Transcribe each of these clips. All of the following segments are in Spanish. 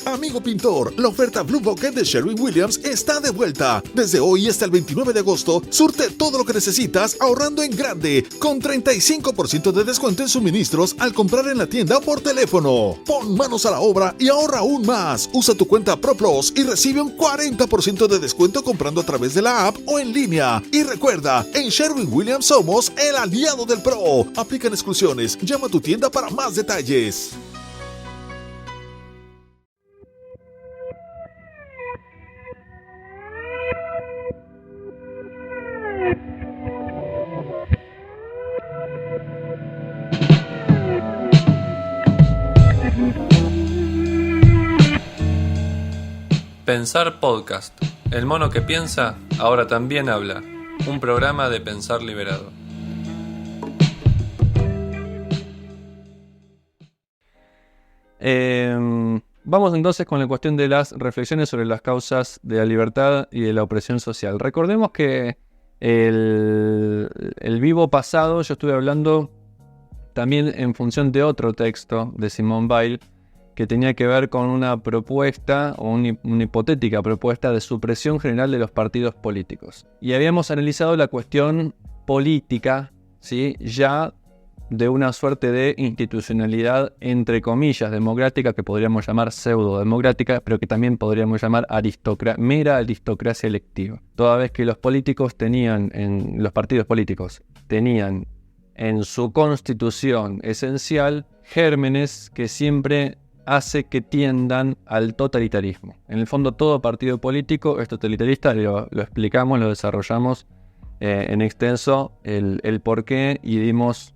Amigo pintor, la oferta Blue Bucket de Sherwin-Williams está de vuelta. Desde hoy hasta el 29 de agosto, surte todo lo que necesitas ahorrando en grande, con 35% de descuento en suministros al comprar en la tienda o por teléfono. Pon manos a la obra y ahorra aún más. Usa tu cuenta ProPlus y recibe un 40% de descuento comprando a través de la app o en línea. Y recuerda, en Sherwin-Williams somos el aliado del pro. Aplican exclusiones. Llama a tu tienda para más detalles. Pensar Podcast. El mono que piensa, ahora también habla. Un programa de Pensar Liberado. Vamos entonces con la cuestión de las reflexiones sobre las causas de la libertad y de la opresión social. Recordemos que el vivo pasado yo estuve hablando también en función de otro texto de Simone Weil que tenía que ver con una propuesta o una hipotética propuesta de supresión general de los partidos políticos. Y habíamos analizado la cuestión política, ¿sí? Ya de una suerte de institucionalidad, entre comillas, democrática, que podríamos llamar pseudo-democrática, pero que también podríamos llamar mera aristocracia electiva. Toda vez que los partidos políticos tenían en su constitución esencial gérmenes que siempre hace que tiendan al totalitarismo. En el fondo, todo partido político es totalitarista, lo explicamos, lo desarrollamos en extenso, el porqué, y dimos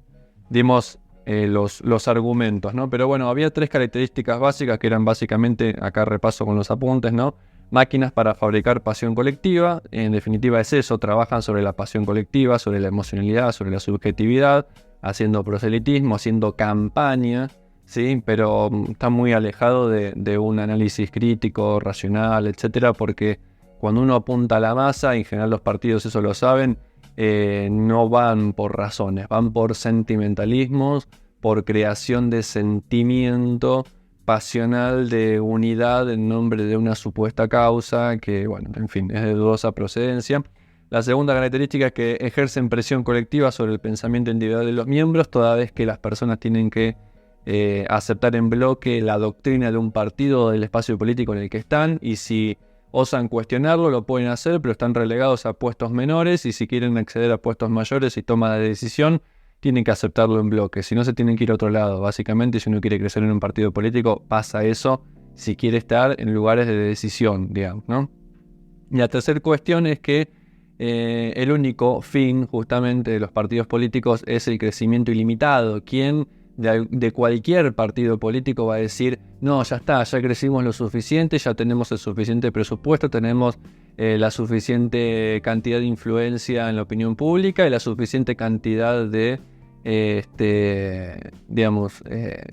los argumentos, ¿no? Pero bueno, había tres características básicas que eran básicamente, acá repaso con los apuntes, ¿no? Máquinas para fabricar pasión colectiva, en definitiva es eso, trabajan sobre la pasión colectiva, sobre la emocionalidad, sobre la subjetividad, haciendo proselitismo, haciendo campaña, ¿sí? Pero está muy alejado de un análisis crítico, racional, etcétera, porque cuando uno apunta a la masa, en general los partidos eso lo saben, no van por razones, van por sentimentalismos, por creación de sentimiento pasional de unidad en nombre de una supuesta causa que, bueno, en fin, es de dudosa procedencia. La segunda característica es que ejercen presión colectiva sobre el pensamiento individual de los miembros, toda vez que las personas tienen que aceptar en bloque la doctrina de un partido o del espacio político en el que están, y si osan cuestionarlo, lo pueden hacer, pero están relegados a puestos menores, y si quieren acceder a puestos mayores y toma de decisión, tienen que aceptarlo en bloque, si no se tienen que ir a otro lado. Básicamente, si uno quiere crecer en un partido político, pasa eso si quiere estar en lugares de decisión, digamos, ¿no? Y la tercera cuestión es que el único fin justamente de los partidos políticos es el crecimiento ilimitado. ¿Quién de cualquier partido político va a decir, no, ya está, ya crecimos lo suficiente, ya tenemos el suficiente presupuesto, tenemos la suficiente cantidad de influencia en la opinión pública y la suficiente cantidad de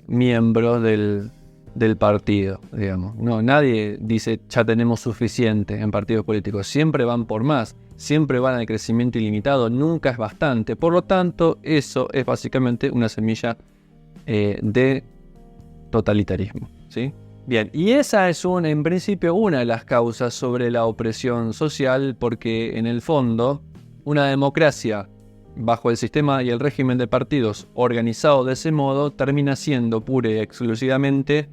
miembros del partido, digamos? No, nadie dice ya tenemos suficiente en partidos políticos, siempre van por más, siempre van al crecimiento ilimitado, nunca es bastante. Por lo tanto, eso es básicamente una semilla de totalitarismo, ¿sí? Bien, y esa es en principio una de las causas sobre la opresión social, porque en el fondo una democracia bajo el sistema y el régimen de partidos organizado de ese modo termina siendo pura y exclusivamente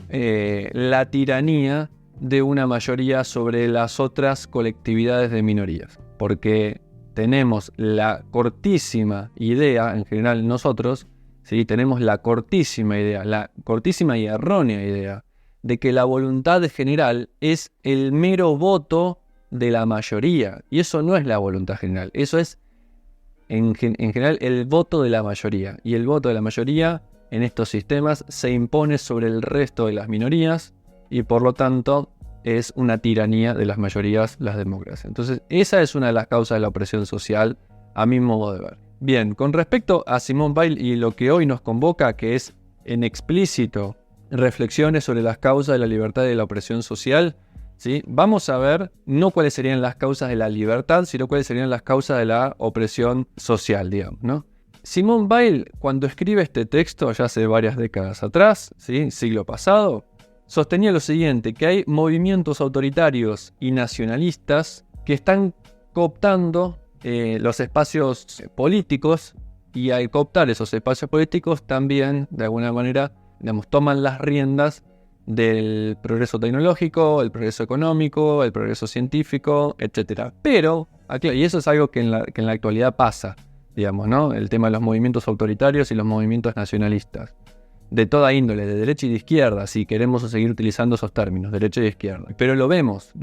la tiranía de una mayoría sobre las otras colectividades de minorías, porque tenemos la cortísima idea, en general nosotros, ¿sí? Tenemos la cortísima y errónea idea de que la voluntad general es el mero voto de la mayoría, y eso no es la voluntad general, eso es en general el voto de la mayoría, y el voto de la mayoría en estos sistemas se impone sobre el resto de las minorías, y por lo tanto es una tiranía de las mayorías, las democracias. Entonces esa es una de las causas de la opresión social, a mi modo de ver. Bien, con respecto a Simone Weil y lo que hoy nos convoca, que es en explícito reflexiones sobre las causas de la libertad y de la opresión social, ¿sí? Vamos a ver no cuáles serían las causas de la libertad, sino cuáles serían las causas de la opresión social, digamos, ¿no? Simone Weil, cuando escribe este texto, ya hace varias décadas atrás, ¿sí? Siglo pasado, sostenía lo siguiente, que hay movimientos autoritarios y nacionalistas que están cooptando los espacios políticos, y al cooptar esos espacios políticos también, de alguna manera, digamos, toman las riendas del progreso tecnológico, el progreso económico, el progreso científico, etc. Pero, y eso es algo que en la actualidad pasa, digamos, ¿no? El tema de los movimientos autoritarios y los movimientos nacionalistas. De toda índole, de derecha y de izquierda, si queremos seguir utilizando esos términos, derecha y izquierda. Pero lo vemos,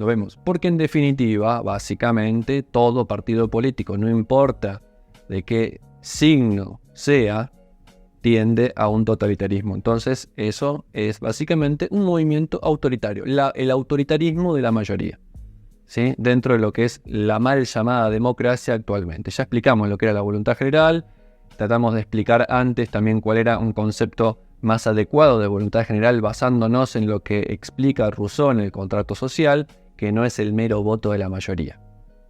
porque en definitiva, básicamente, todo partido político, no importa de qué signo sea, tiende a un totalitarismo. Entonces, eso es básicamente un movimiento autoritario, el autoritarismo de la mayoría, ¿sí? Dentro de lo que es la mal llamada democracia actualmente. Ya explicamos lo que era la voluntad general, tratamos de explicar antes también cuál era un concepto más adecuado de voluntad general basándonos en lo que explica Rousseau en el contrato social, que no es el mero voto de la mayoría.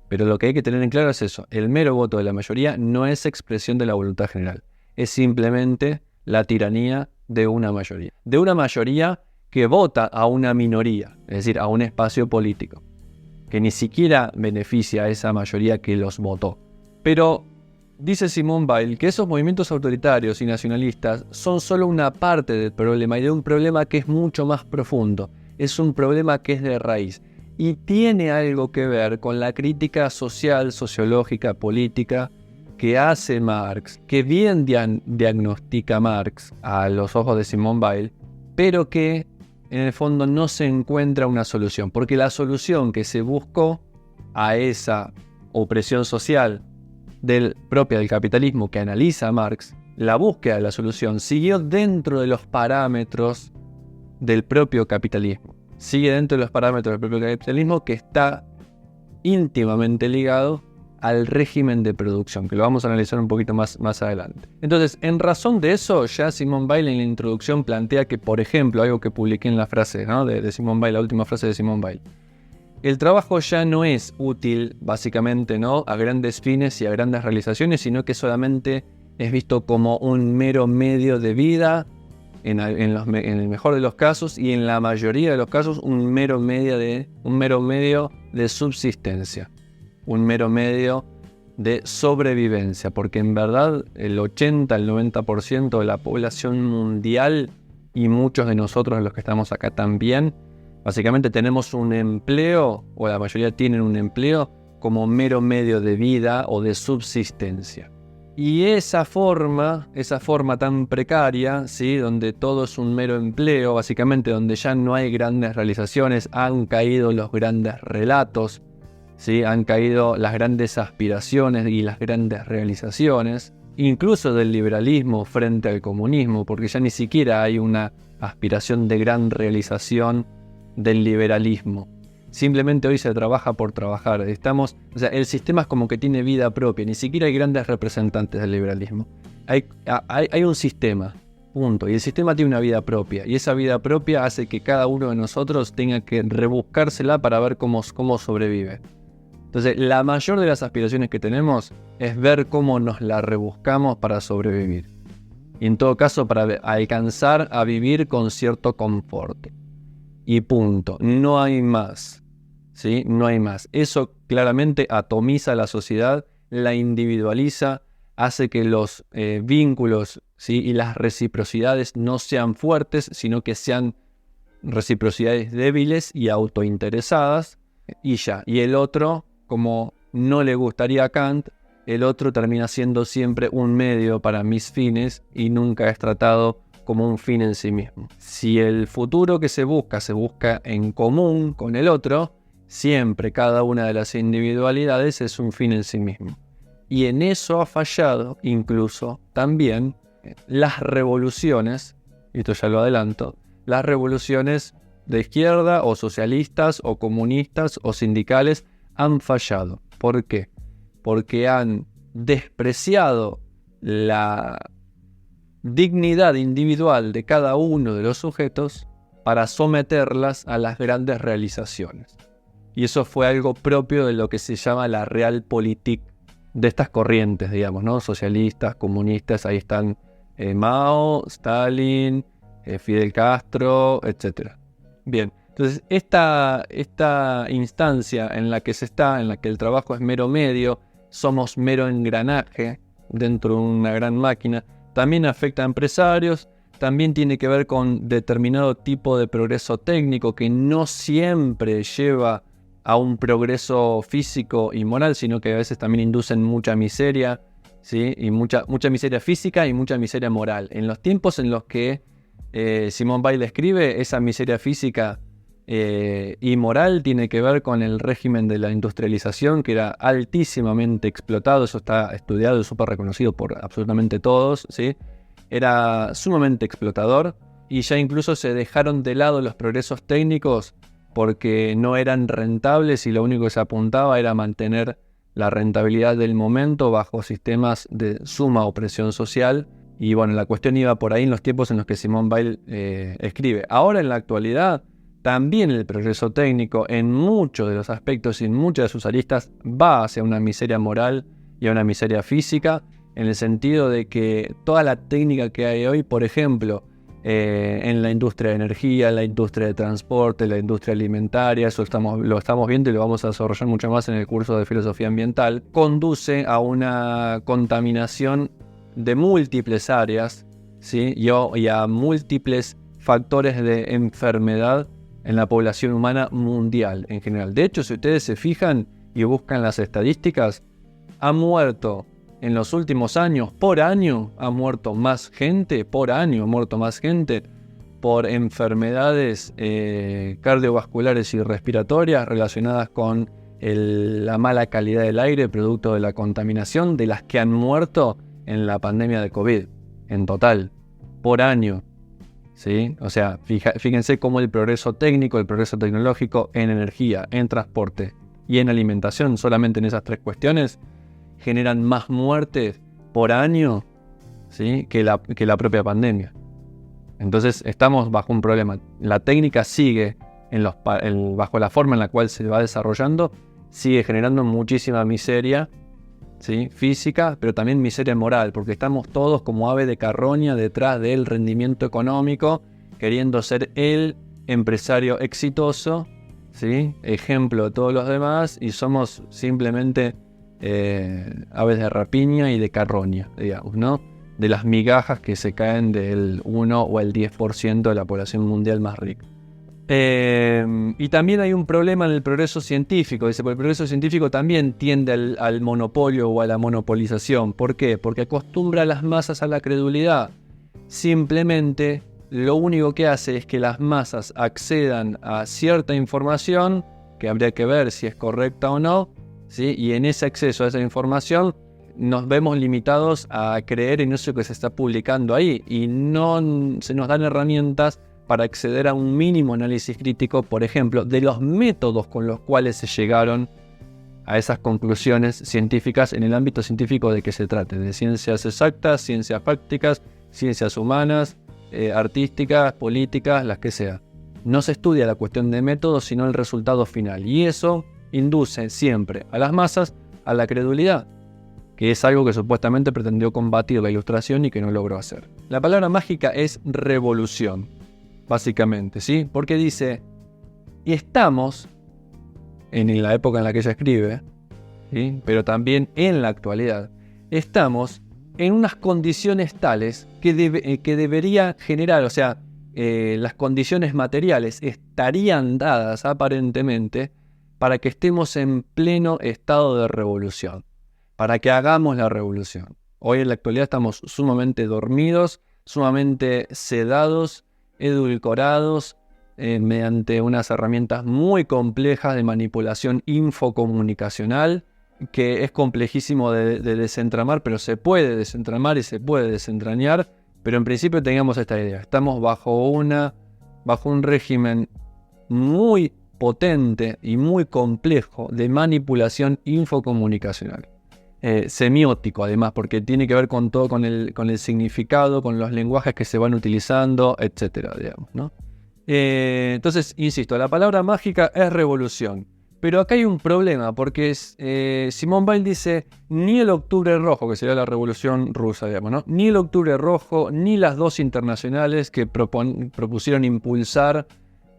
Pero lo que hay que tener en claro es eso, el mero voto de la mayoría no es expresión de la voluntad general, es simplemente la tiranía de una mayoría. De una mayoría que vota a una minoría, es decir, a un espacio político, que ni siquiera beneficia a esa mayoría que los votó. Pero dice Simone Weil que esos movimientos autoritarios y nacionalistas son solo una parte del problema y de un problema que es mucho más profundo. Es un problema que es de raíz y tiene algo que ver con la crítica social, sociológica, política que hace Marx, que bien diagnostica Marx a los ojos de Simone Weil, pero que en el fondo no se encuentra una solución, porque la solución que se buscó a esa opresión social propia del capitalismo que analiza Marx, la búsqueda de la solución siguió dentro de los parámetros del propio capitalismo. Sigue dentro de los parámetros del propio capitalismo que está íntimamente ligado al régimen de producción, que lo vamos a analizar un poquito más adelante. Entonces, en razón de eso, ya Simone Weil en la introducción plantea que, por ejemplo, algo que publiqué en la frase, ¿no?, de Simone Weil, la última frase de Simone Weil, el trabajo ya no es útil, básicamente, ¿no?, a grandes fines y a grandes realizaciones, sino que solamente es visto como un mero medio de vida, en el mejor de los casos, y en la mayoría de los casos un mero medio de subsistencia, un mero medio de sobrevivencia, porque en verdad el 80 al 90% de la población mundial, y muchos de nosotros los que estamos acá también, básicamente tenemos un empleo, o la mayoría tienen un empleo, como mero medio de vida o de subsistencia. Y esa forma tan precaria, ¿sí?, donde todo es un mero empleo, básicamente donde ya no hay grandes realizaciones, han caído los grandes relatos, ¿sí?, han caído las grandes aspiraciones y las grandes realizaciones, incluso del liberalismo frente al comunismo, porque ya ni siquiera hay una aspiración de gran realización del liberalismo. Simplemente hoy se trabaja por trabajar. El sistema es como que tiene vida propia, ni siquiera hay grandes representantes del liberalismo. Hay un sistema, punto, y el sistema tiene una vida propia, y esa vida propia hace que cada uno de nosotros tenga que rebuscársela para ver cómo sobrevive. Entonces, la mayor de las aspiraciones que tenemos es ver cómo nos la rebuscamos para sobrevivir. Y en todo caso, para alcanzar a vivir con cierto confort. Y punto. No hay más. ¿Sí? No hay más. Eso claramente atomiza la sociedad, la individualiza, hace que los vínculos, ¿sí?, y las reciprocidades no sean fuertes, sino que sean reciprocidades débiles y autointeresadas. Y ya. Y el otro, como no le gustaría a Kant, el otro termina siendo siempre un medio para mis fines y nunca es tratado como un fin en sí mismo. Si el futuro que se busca en común con el otro, siempre cada una de las individualidades es un fin en sí mismo. Y en eso ha fallado incluso también las revoluciones, y esto ya lo adelanto, las revoluciones de izquierda o socialistas o comunistas o sindicales han fallado. ¿Por qué? Porque han despreciado la dignidad individual de cada uno de los sujetos para someterlas a las grandes realizaciones. Y eso fue algo propio de lo que se llama la Realpolitik de estas corrientes, digamos, ¿no? Socialistas, comunistas, ahí están Mao, Stalin, Fidel Castro, etc. Bien, entonces esta instancia en la que en la que el trabajo es mero medio, somos mero engranaje dentro de una gran máquina, también afecta a empresarios, también tiene que ver con determinado tipo de progreso técnico que no siempre lleva a un progreso físico y moral, sino que a veces también inducen mucha miseria, ¿sí? Y mucha miseria física y mucha miseria moral. En los tiempos en los que Simone Weil escribe, esa miseria física y moral tiene que ver con el régimen de la industrialización, que era altísimamente explotado. Eso está estudiado y súper reconocido por absolutamente todos, ¿sí? Era sumamente explotador y ya incluso se dejaron de lado los progresos técnicos porque no eran rentables y lo único que se apuntaba era mantener la rentabilidad del momento bajo sistemas de suma opresión social. Y bueno, la cuestión iba por ahí en los tiempos en los que Simone Weil escribe. Ahora en la actualidad, también el progreso técnico en muchos de los aspectos y en muchas de sus aristas va hacia una miseria moral y a una miseria física, en el sentido de que toda la técnica que hay hoy, por ejemplo, en la industria de energía, en la industria de transporte, en la industria alimentaria, eso lo estamos viendo y lo vamos a desarrollar mucho más en el curso de filosofía ambiental, conduce a una contaminación de múltiples áreas, ¿sí? y a múltiples factores de enfermedad en la población humana mundial en general. De hecho, si ustedes se fijan y buscan las estadísticas, ha muerto en los últimos años, por año, ha muerto más gente, por año ha muerto más gente por enfermedades cardiovasculares y respiratorias relacionadas con la mala calidad del aire producto de la contaminación, de las que han muerto en la pandemia de COVID, en total, por año. ¿Sí? O sea, fíjense cómo el progreso técnico, el progreso tecnológico en energía, en transporte y en alimentación, solamente en esas tres cuestiones, generan más muertes por año, ¿sí? que la propia pandemia. Entonces estamos bajo un problema. La técnica sigue, bajo la forma en la cual se va desarrollando, sigue generando muchísima miseria, ¿sí? física, pero también miseria moral, porque estamos todos como ave de carroña detrás del rendimiento económico, queriendo ser el empresario exitoso, ¿sí? ejemplo de todos los demás, y somos simplemente aves de rapiña y de carroña, digamos, ¿no? De las migajas que se caen del 1 o el 10% de la población mundial más rica. Y también hay un problema en el progreso científico. Dice, porque el progreso científico también tiende al monopolio o a la monopolización. ¿Por qué? Porque acostumbra a las masas a la credulidad. Simplemente lo único que hace es que las masas accedan a cierta información, que habría que ver si es correcta o no, ¿sí? Y en ese acceso a esa información nos vemos limitados a creer en eso que se está publicando ahí y no se nos dan herramientas para acceder a un mínimo análisis crítico, por ejemplo, de los métodos con los cuales se llegaron a esas conclusiones científicas en el ámbito científico de que se trate, de ciencias exactas, ciencias prácticas, ciencias humanas, artísticas, políticas, las que sea. No se estudia la cuestión de métodos, sino el resultado final, y eso induce siempre a las masas a la credulidad, que es algo que supuestamente pretendió combatir la Ilustración y que no logró hacer. La palabra mágica es revolución, básicamente, ¿sí? Porque dice, y estamos, en la época en la que ella escribe, ¿sí? Pero también en la actualidad, estamos en unas condiciones tales que debería generar, o sea, las condiciones materiales estarían dadas aparentemente para que estemos en pleno estado de revolución, para que hagamos la revolución. Hoy en la actualidad estamos sumamente dormidos, sumamente sedados, edulcorados, mediante unas herramientas muy complejas de manipulación infocomunicacional, que es complejísimo de desentramar, pero se puede desentramar y se puede desentrañar. Pero en principio tengamos esta idea, estamos bajo un régimen muy potente y muy complejo de manipulación infocomunicacional. Semiótico además, porque tiene que ver con todo, con el significado, con los lenguajes que se van utilizando, etcétera, digamos, ¿no? Entonces, insisto, la palabra mágica es revolución. Pero acá hay un problema, porque Simone Weil dice, ni el Octubre Rojo, que sería la revolución rusa, digamos, ¿no? Ni el Octubre Rojo, ni las dos internacionales que propusieron impulsar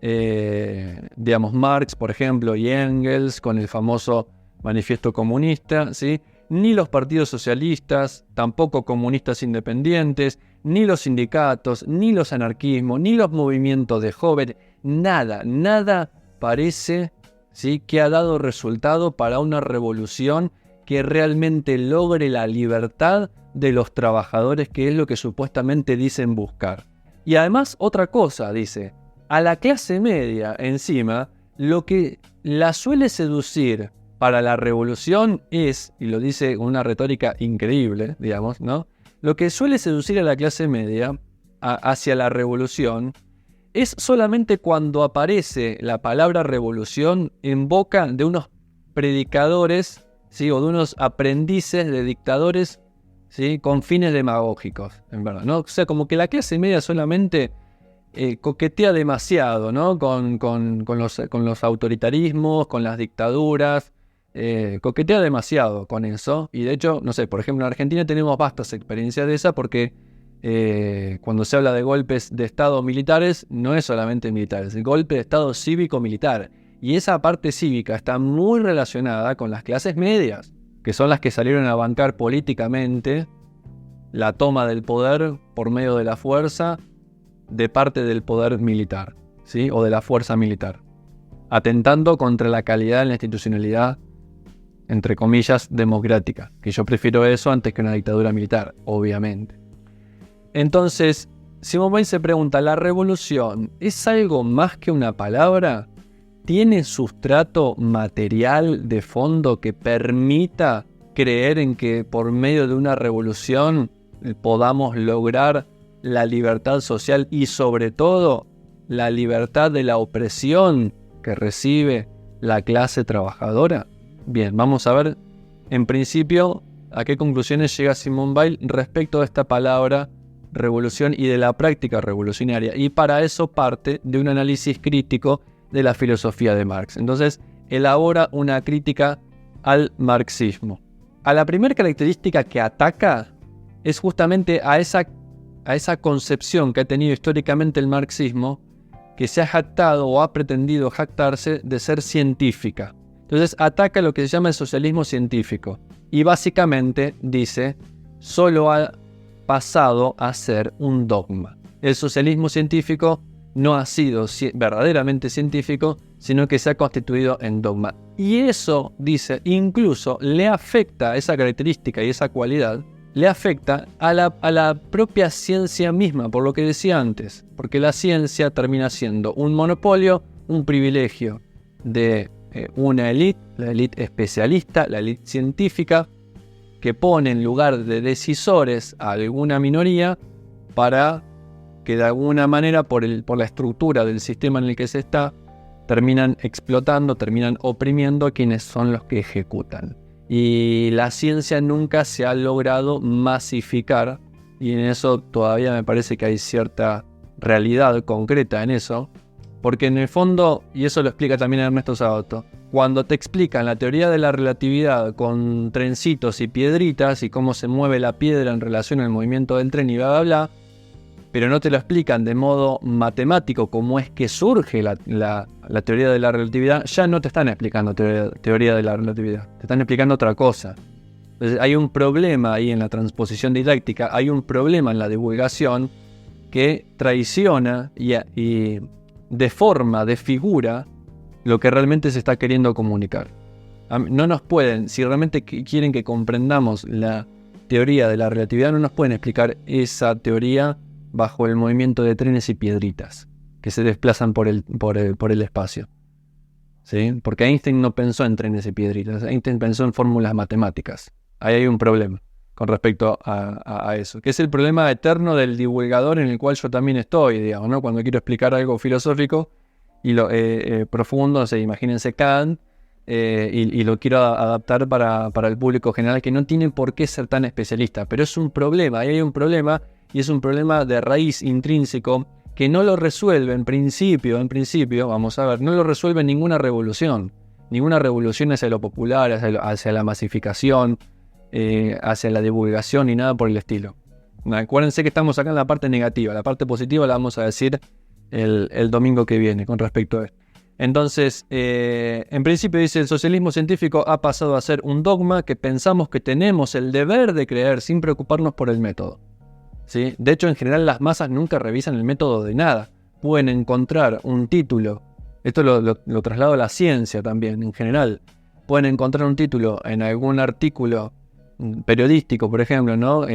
digamos, Marx, por ejemplo, y Engels, con el famoso Manifiesto Comunista, ¿sí? Ni los partidos socialistas, tampoco comunistas independientes, ni los sindicatos, ni los anarquismos, ni los movimientos de jóvenes, nada parece, ¿sí?, que ha dado resultado para una revolución que realmente logre la libertad de los trabajadores, que es lo que supuestamente dicen buscar. Y además, otra cosa, dice, a la clase media encima, lo que la suele seducir para la revolución es, y lo dice con una retórica increíble, digamos, ¿no? Lo que suele seducir a la clase media hacia la revolución es solamente cuando aparece la palabra revolución en boca de unos predicadores, ¿sí?, o de unos aprendices de dictadores, ¿sí?, con fines demagógicos, en verdad, ¿no? O sea, como que la clase media solamente coquetea demasiado, ¿no?, con los autoritarismos, con las dictaduras. Coquetea demasiado con eso, y de hecho, no sé, por ejemplo, en Argentina tenemos vastas experiencias de esa, porque cuando se habla de golpes de estado militares, no es solamente militares, el golpe de estado cívico-militar, y esa parte cívica está muy relacionada con las clases medias, que son las que salieron a bancar políticamente la toma del poder por medio de la fuerza de parte del poder militar, ¿sí?, o de la fuerza militar, atentando contra la calidad de la institucionalidad, entre comillas, democrática, que yo prefiero eso antes que una dictadura militar, obviamente. Entonces, Simone Weil se pregunta, ¿la revolución es algo más que una palabra? ¿Tiene sustrato material de fondo que permita creer en que por medio de una revolución podamos lograr la libertad social y sobre todo la libertad de la opresión que recibe la clase trabajadora? Bien, vamos a ver en principio a qué conclusiones llega Simone Weil respecto a esta palabra revolución y de la práctica revolucionaria, y para eso parte de un análisis crítico de la filosofía de Marx. Entonces elabora una crítica al marxismo. A la primera característica que ataca es justamente a esa concepción que ha tenido históricamente el marxismo, que se ha jactado o ha pretendido jactarse de ser científica. Entonces ataca lo que se llama el socialismo científico y básicamente dice, solo ha pasado a ser un dogma. El socialismo científico no ha sido verdaderamente científico, sino que se ha constituido en dogma. Y eso, dice, incluso le afecta, esa característica y esa cualidad, le afecta a la propia ciencia misma, por lo que decía antes, porque la ciencia termina siendo un monopolio, un privilegio de una élite, la élite especialista, la élite científica, que pone en lugar de decisores a alguna minoría para que de alguna manera, por la estructura del sistema en el que se está, terminan explotando, terminan oprimiendo a quienes son los que ejecutan. Y la ciencia nunca se ha logrado masificar, y en eso todavía me parece que hay cierta realidad concreta en eso, porque en el fondo, y eso lo explica también Ernesto Sabato, cuando te explican la teoría de la relatividad con trencitos y piedritas y cómo se mueve la piedra en relación al movimiento del tren y bla bla bla, pero no te lo explican de modo matemático cómo es que surge la teoría de la relatividad, ya no te están explicando teoría de la relatividad, te están explicando otra cosa. Entonces hay un problema ahí en la transposición didáctica, hay un problema en la divulgación que traiciona y deforma, desfigura lo que realmente se está queriendo comunicar. No nos pueden, si realmente quieren que comprendamos la teoría de la relatividad, no nos pueden explicar esa teoría bajo el movimiento de trenes y piedritas que se desplazan por el espacio, ¿sí? Porque Einstein no pensó en trenes y piedritas, Einstein pensó en fórmulas matemáticas. Ahí hay un problema con respecto a eso, que es el problema eterno del divulgador en el cual yo también estoy, digamos, ¿no? Cuando quiero explicar algo filosófico y profundo, o sea, imagínense Kant, y lo quiero adaptar para el público general que no tiene por qué ser tan especialista, pero es un problema, ahí hay un problema, y es un problema de raíz intrínseco que no lo resuelve en principio, vamos a ver, no lo resuelve ninguna revolución hacia lo popular, hacia la masificación, hacia la divulgación ni nada por el estilo. Acuérdense que estamos acá en la parte negativa, la parte positiva la vamos a decir el domingo que viene con respecto a esto. Entonces, en principio dice, el socialismo científico ha pasado a ser un dogma que pensamos que tenemos el deber de creer sin preocuparnos por el método. ¿Sí? De hecho, en general las masas nunca revisan el método de nada. Pueden encontrar un título, esto lo traslado a la ciencia también, en general. Pueden encontrar un título en algún artículo periodístico, por ejemplo, ¿no?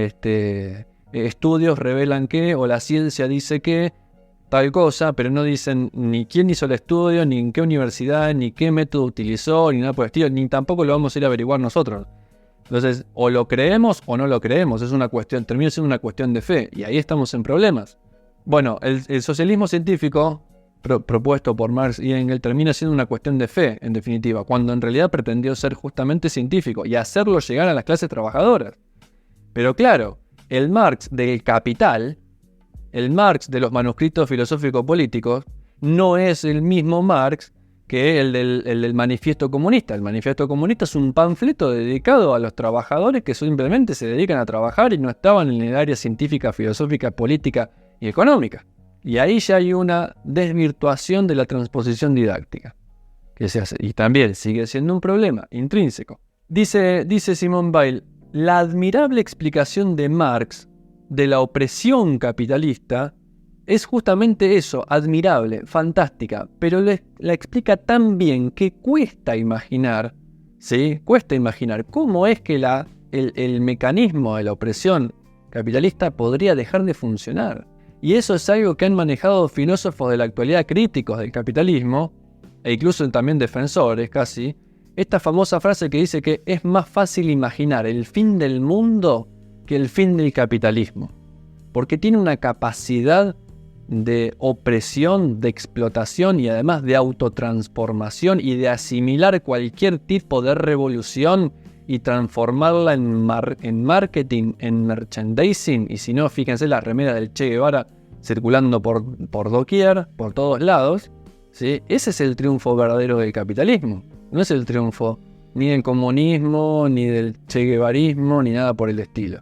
Estudios revelan que, o la ciencia dice que, tal cosa, pero no dicen ni quién hizo el estudio, ni en qué universidad, ni qué método utilizó, ni nada por el estilo, ni tampoco lo vamos a ir a averiguar nosotros. Entonces, o lo creemos o no lo creemos, es una cuestión, termina siendo una cuestión de fe, y ahí estamos en problemas. Bueno, el socialismo científico, propuesto por Marx y Engels, termina siendo una cuestión de fe, en definitiva, cuando en realidad pretendió ser justamente científico, y hacerlo llegar a las clases trabajadoras. Pero claro, el Marx del Capital, el Marx de los manuscritos filosófico-políticos, no es el mismo Marx que el del Manifiesto Comunista. El Manifiesto Comunista es un panfleto dedicado a los trabajadores que simplemente se dedican a trabajar y no estaban en el área científica, filosófica, política y económica. Y ahí ya hay una desvirtuación de la transposición didáctica que se hace. Y también sigue siendo un problema intrínseco. Dice Simone Weil, la admirable explicación de Marx de la opresión capitalista es justamente eso, admirable, fantástica, pero la explica tan bien que cuesta imaginar, ¿sí? Cuesta imaginar cómo es que el mecanismo de la opresión capitalista podría dejar de funcionar. Y eso es algo que han manejado filósofos de la actualidad críticos del capitalismo, e incluso también defensores casi, esta famosa frase que dice que es más fácil imaginar el fin del mundo que el fin del capitalismo, porque tiene una capacidad de opresión, de explotación y además de autotransformación y de asimilar cualquier tipo de revolución y transformarla en marketing, en merchandising, y si no, fíjense la remera del Che Guevara circulando por doquier, por todos lados, ¿sí? Ese es el triunfo verdadero del capitalismo, no es el triunfo ni del comunismo, ni del che guevarismo, ni nada por el estilo.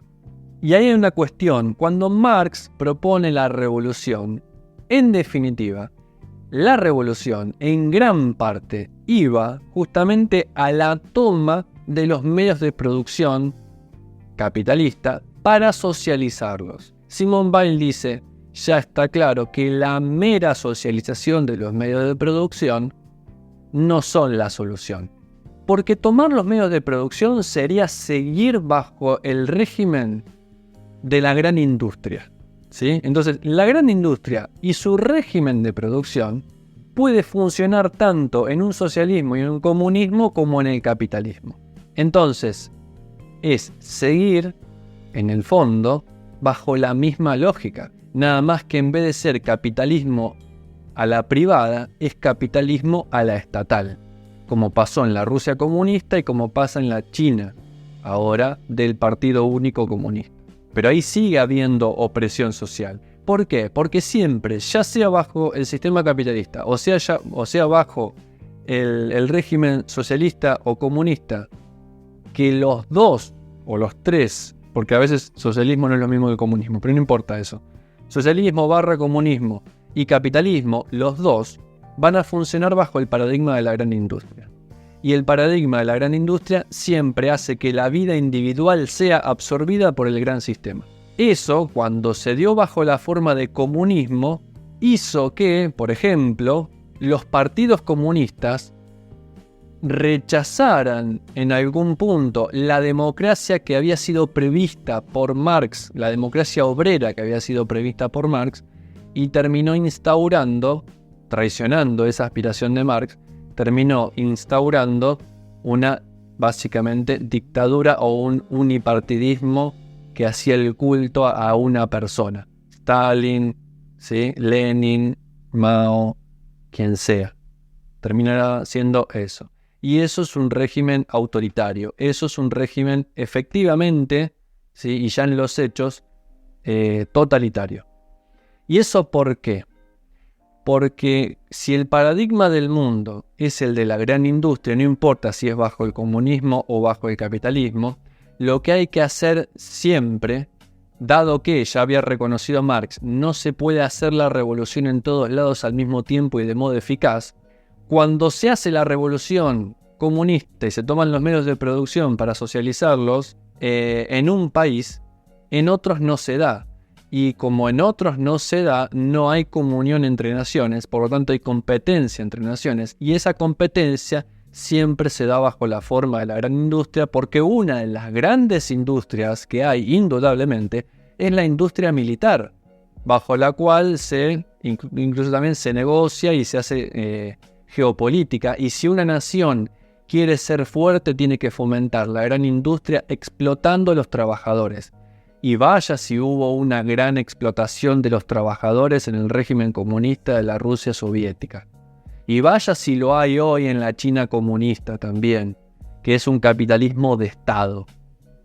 Y ahí hay una cuestión, cuando Marx propone la revolución, en definitiva, la revolución en gran parte iba justamente a la toma de los medios de producción capitalista para socializarlos. Simone Weil dice, ya está claro que la mera socialización de los medios de producción no son la solución. Porque tomar los medios de producción sería seguir bajo el régimen de la gran industria, ¿sí? Entonces, la gran industria y su régimen de producción puede funcionar tanto en un socialismo y en un comunismo como en el capitalismo. Entonces, es seguir, en el fondo, bajo la misma lógica. Nada más que en vez de ser capitalismo a la privada, es capitalismo a la estatal, como pasó en la Rusia comunista y como pasa en la China, ahora del Partido Único Comunista. Pero ahí sigue habiendo opresión social. ¿Por qué? Porque siempre, ya sea bajo el sistema capitalista, o sea bajo el régimen socialista o comunista, que los dos o los tres, porque a veces socialismo no es lo mismo que comunismo, pero no importa eso, socialismo / comunismo y capitalismo, los dos van a funcionar bajo el paradigma de la gran industria. Y el paradigma de la gran industria siempre hace que la vida individual sea absorbida por el gran sistema. Eso, cuando se dio bajo la forma de comunismo, hizo que, por ejemplo, los partidos comunistas rechazaran en algún punto la democracia que había sido prevista por Marx, la democracia obrera que había sido prevista por Marx, y terminó instaurando, traicionando esa aspiración de Marx, terminó instaurando una, básicamente, dictadura o un unipartidismo que hacía el culto a una persona. Stalin, ¿sí? Lenin, Mao, quien sea. Terminará siendo eso. Y eso es un régimen autoritario. Eso es un régimen efectivamente, ¿sí? Y ya en los hechos, totalitario. ¿Y eso por qué? Porque si el paradigma del mundo es el de la gran industria, no importa si es bajo el comunismo o bajo el capitalismo, lo que hay que hacer siempre dado que ya había reconocido Marx, no se puede hacer la revolución en todos lados al mismo tiempo y de modo eficaz, cuando se hace la revolución comunista y se toman los medios de producción para socializarlos en un país, en otros no se da. Y como en otros no se da, no hay comunión entre naciones, por lo tanto hay competencia entre naciones, y esa competencia siempre se da bajo la forma de la gran industria, porque una de las grandes industrias que hay, indudablemente, es la industria militar, bajo la cual incluso también se negocia y se hace geopolítica, y si una nación quiere ser fuerte, tiene que fomentar la gran industria explotando a los trabajadores. Y vaya si hubo una gran explotación de los trabajadores en el régimen comunista de la Rusia soviética. Y vaya si lo hay hoy en la China comunista también, que es un capitalismo de Estado,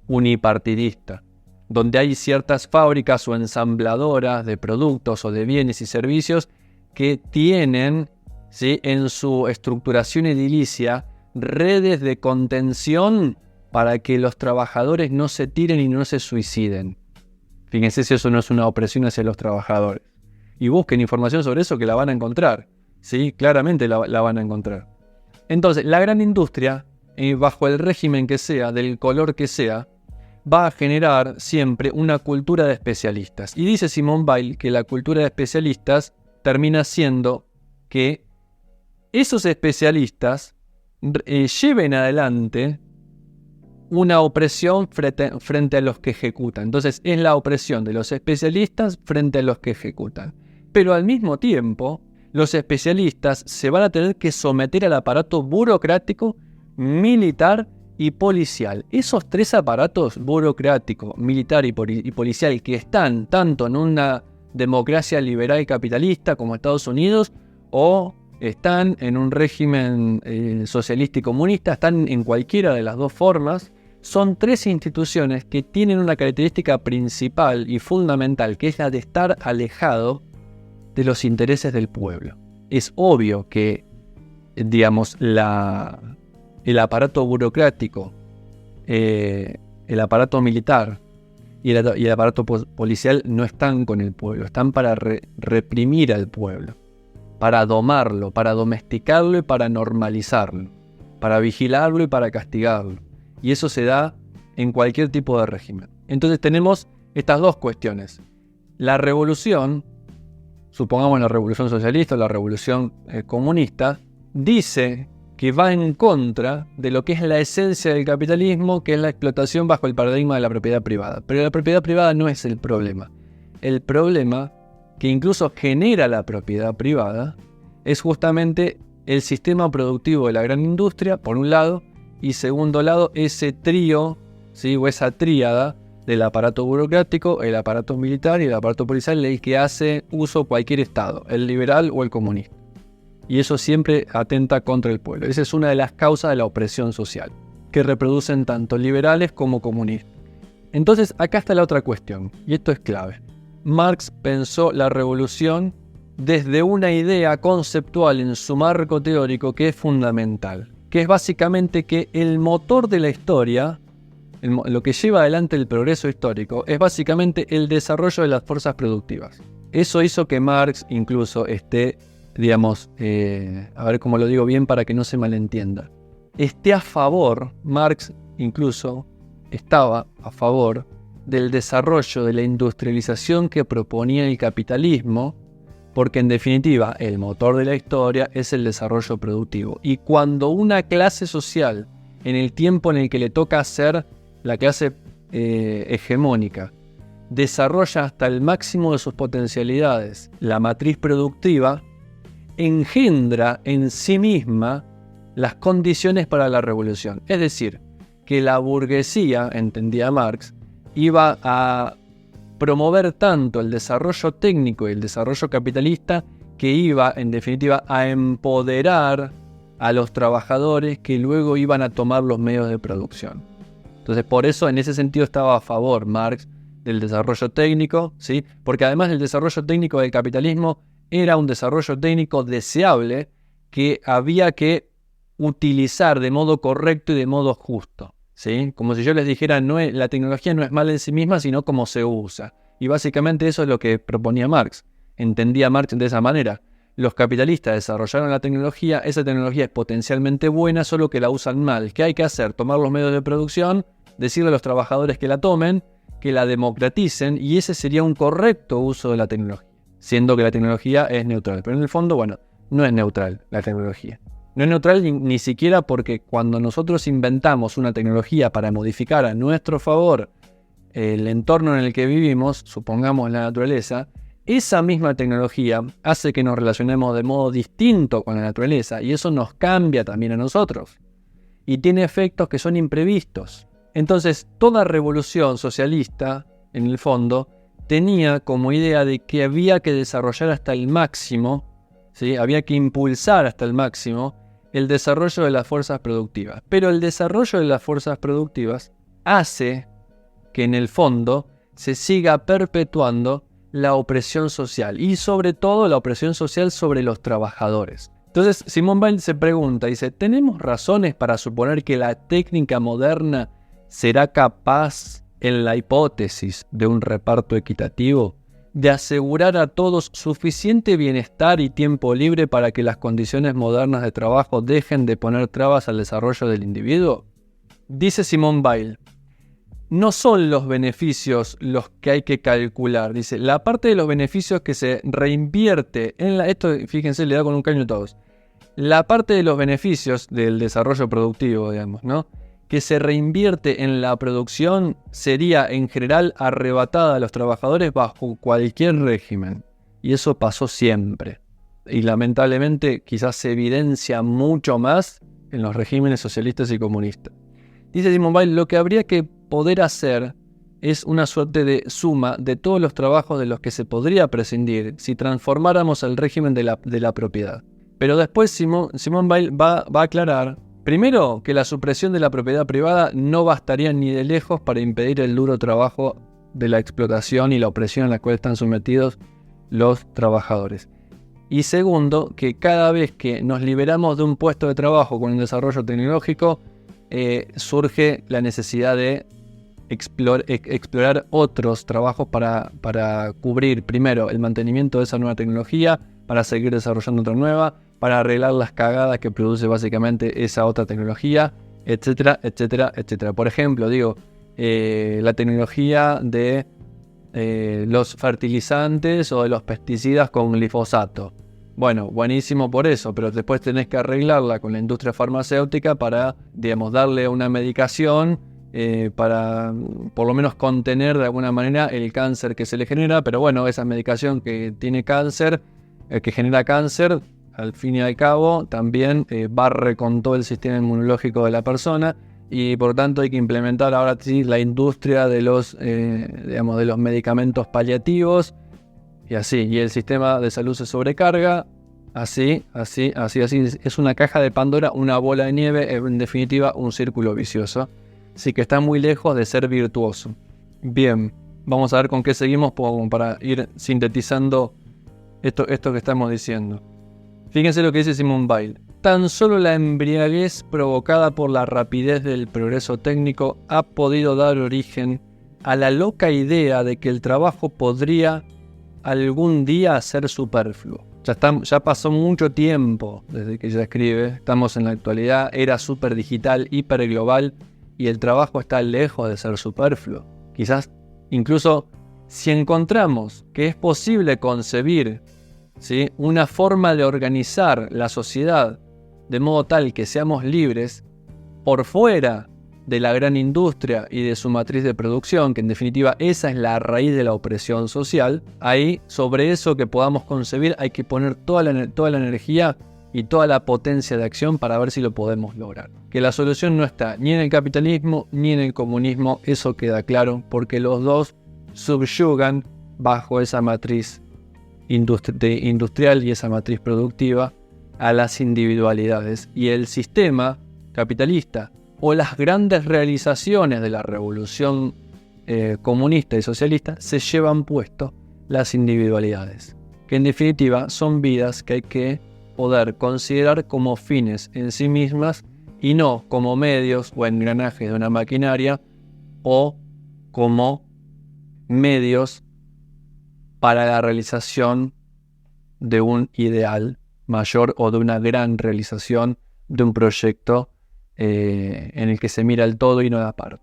unipartidista, donde hay ciertas fábricas o ensambladoras de productos o de bienes y servicios que tienen, ¿sí?, en su estructuración edilicia redes de contención para que los trabajadores no se tiren y no se suiciden. Fíjense si eso no es una opresión hacia los trabajadores. Y busquen información sobre eso, que la van a encontrar. Sí, claramente la van a encontrar. Entonces, la gran industria, bajo el régimen que sea, del color que sea, va a generar siempre una cultura de especialistas. Y dice Simone Weil que la cultura de especialistas termina siendo que esos especialistas lleven adelante una opresión frente a los que ejecutan. Entonces es la opresión de los especialistas frente a los que ejecutan. Pero al mismo tiempo, los especialistas se van a tener que someter al aparato burocrático, militar y policial. Esos tres aparatos, burocrático, militar y policial, que están tanto en una democracia liberal capitalista como Estados Unidos, o están en un régimen socialista y comunista, están en cualquiera de las dos formas, son tres instituciones que tienen una característica principal y fundamental, que es la de estar alejado de los intereses del pueblo. Es obvio que, digamos, el aparato burocrático, el aparato militar y el aparato policial no están con el pueblo, están para reprimir al pueblo, para domarlo, para domesticarlo y para normalizarlo, para vigilarlo y para castigarlo. Y eso se da en cualquier tipo de régimen. Entonces tenemos estas dos cuestiones. La revolución, supongamos la revolución socialista o la revolución comunista, dice que va en contra de lo que es la esencia del capitalismo, que es la explotación bajo el paradigma de la propiedad privada. Pero la propiedad privada no es el problema. El problema que incluso genera la propiedad privada es justamente el sistema productivo de la gran industria, por un lado, y segundo lado, ese trío, ¿sí?, o esa tríada del aparato burocrático, el aparato militar y el aparato policial, del que hace uso cualquier Estado, el liberal o el comunista. Y eso siempre atenta contra el pueblo. Esa es una de las causas de la opresión social, que reproducen tanto liberales como comunistas. Entonces, acá está la otra cuestión, y esto es clave. Marx pensó la revolución desde una idea conceptual en su marco teórico que es fundamental, que es básicamente que el motor de la historia, lo que lleva adelante el progreso histórico, es básicamente el desarrollo de las fuerzas productivas. Eso hizo que Marx incluso esté, digamos, a ver cómo lo digo bien para que no se malentienda, esté a favor, Marx incluso estaba a favor del desarrollo de la industrialización que proponía el capitalismo, porque en definitiva el motor de la historia es el desarrollo productivo. Y cuando una clase social, en el tiempo en el que le toca ser la clase hegemónica, desarrolla hasta el máximo de sus potencialidades la matriz productiva, engendra en sí misma las condiciones para la revolución. Es decir, que la burguesía, entendía Marx, iba a promover tanto el desarrollo técnico y el desarrollo capitalista, que iba, en definitiva, a empoderar a los trabajadores que luego iban a tomar los medios de producción. Entonces, por eso, en ese sentido, estaba a favor Marx del desarrollo técnico, ¿sí? Porque además el desarrollo técnico del capitalismo era un desarrollo técnico deseable que había que utilizar de modo correcto y de modo justo, ¿sí? Como si yo les dijera, la tecnología no es mala en sí misma, sino cómo se usa. Y básicamente eso es lo que proponía Marx. Entendía Marx de esa manera. Los capitalistas desarrollaron la tecnología, esa tecnología es potencialmente buena, solo que la usan mal. ¿Qué hay que hacer? Tomar los medios de producción, decirle a los trabajadores que la tomen, que la democraticen, y ese sería un correcto uso de la tecnología, siendo que la tecnología es neutral. Pero en el fondo, bueno, no es neutral la tecnología. No es neutral ni siquiera porque cuando nosotros inventamos una tecnología para modificar a nuestro favor el entorno en el que vivimos, supongamos la naturaleza, esa misma tecnología hace que nos relacionemos de modo distinto con la naturaleza y eso nos cambia también a nosotros. Y tiene efectos que son imprevistos. Entonces, toda revolución socialista, en el fondo, tenía como idea de que había que desarrollar hasta el máximo, ¿sí? Había que impulsar hasta el máximo el desarrollo de las fuerzas productivas. Pero el desarrollo de las fuerzas productivas hace que en el fondo se siga perpetuando la opresión social y sobre todo la opresión social sobre los trabajadores. Entonces Simone Weil se pregunta, dice, ¿tenemos razones para suponer que la técnica moderna será capaz, en la hipótesis de un reparto equitativo, de asegurar a todos suficiente bienestar y tiempo libre para que las condiciones modernas de trabajo dejen de poner trabas al desarrollo del individuo? Dice Simone Weil, no son los beneficios los que hay que calcular. Dice, la parte de los beneficios que se reinvierte en esto, fíjense, le da con un caño a todos. La parte de los beneficios del desarrollo productivo, digamos, ¿no?, que se reinvierte en la producción sería en general arrebatada a los trabajadores bajo cualquier régimen. Y eso pasó siempre. Y lamentablemente quizás se evidencia mucho más en los regímenes socialistas y comunistas. Dice Simone Weil, lo que habría que poder hacer es una suerte de suma de todos los trabajos de los que se podría prescindir si transformáramos el régimen de la propiedad. Pero después Simone Weil va a aclarar, primero, que la supresión de la propiedad privada no bastaría ni de lejos para impedir el duro trabajo de la explotación y la opresión a la cual están sometidos los trabajadores. Y segundo, que cada vez que nos liberamos de un puesto de trabajo con un desarrollo tecnológico, surge la necesidad de explorar otros trabajos para cubrir primero el mantenimiento de esa nueva tecnología, para seguir desarrollando otra nueva, para arreglar las cagadas que produce básicamente esa otra tecnología, etcétera, etcétera, etcétera. Por ejemplo, la tecnología de los fertilizantes o de los pesticidas con glifosato. Bueno, buenísimo por eso, pero después tenés que arreglarla con la industria farmacéutica para, digamos, darle una medicación para por lo menos contener de alguna manera el cáncer que se le genera. Pero bueno, esa medicación que tiene cáncer, que genera cáncer, al fin y al cabo también barre con todo el sistema inmunológico de la persona y por tanto hay que implementar ahora sí la industria de los medicamentos paliativos y así, y el sistema de salud se sobrecarga, así, es una caja de Pandora, una bola de nieve, en definitiva un círculo vicioso, así que está muy lejos de ser virtuoso. Bien, vamos a ver con qué seguimos para ir sintetizando esto que estamos diciendo. Fíjense lo que dice Simone Weil. Tan solo la embriaguez provocada por la rapidez del progreso técnico ha podido dar origen a la loca idea de que el trabajo podría algún día ser superfluo. Ya pasó mucho tiempo desde que ella escribe. Estamos en la actualidad, era súper digital, hiper global, y el trabajo está lejos de ser superfluo. Quizás incluso si encontramos que es posible concebir, ¿sí?, una forma de organizar la sociedad de modo tal que seamos libres por fuera de la gran industria y de su matriz de producción, que en definitiva esa es la raíz de la opresión social, ahí sobre eso que podamos concebir hay que poner toda la energía y toda la potencia de acción para ver si lo podemos lograr. Que la solución no está ni en el capitalismo ni en el comunismo, eso queda claro, porque los dos subyugan bajo esa matriz industrial y esa matriz productiva a las individualidades, y el sistema capitalista o las grandes realizaciones de la revolución comunista y socialista se llevan puesto las individualidades, que en definitiva son vidas que hay que poder considerar como fines en sí mismas y no como medios o engranajes de una maquinaria o como medios para la realización de un ideal mayor o de una gran realización de un proyecto en el que se mira el todo y no la parte.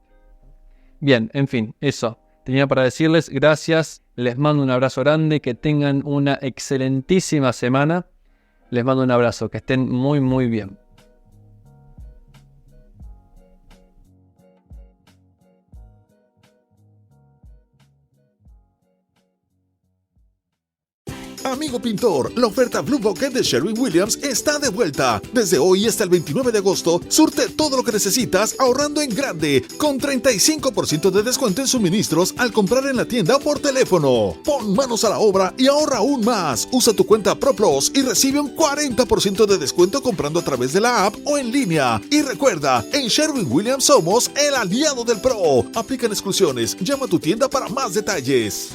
Bien, en fin, eso tenía para decirles. Gracias, les mando un abrazo grande, que tengan una excelentísima semana. Les mando un abrazo, que estén muy muy bien. Amigo pintor, la oferta Blue Bucket de Sherwin-Williams está de vuelta. Desde hoy hasta el 29 de agosto, surte todo lo que necesitas ahorrando en grande, con 35% de descuento en suministros al comprar en la tienda o por teléfono. Pon manos a la obra y ahorra aún más. Usa tu cuenta ProPlus y recibe un 40% de descuento comprando a través de la app o en línea. Y recuerda, en Sherwin-Williams somos el aliado del pro. Aplican exclusiones. Llama a tu tienda para más detalles.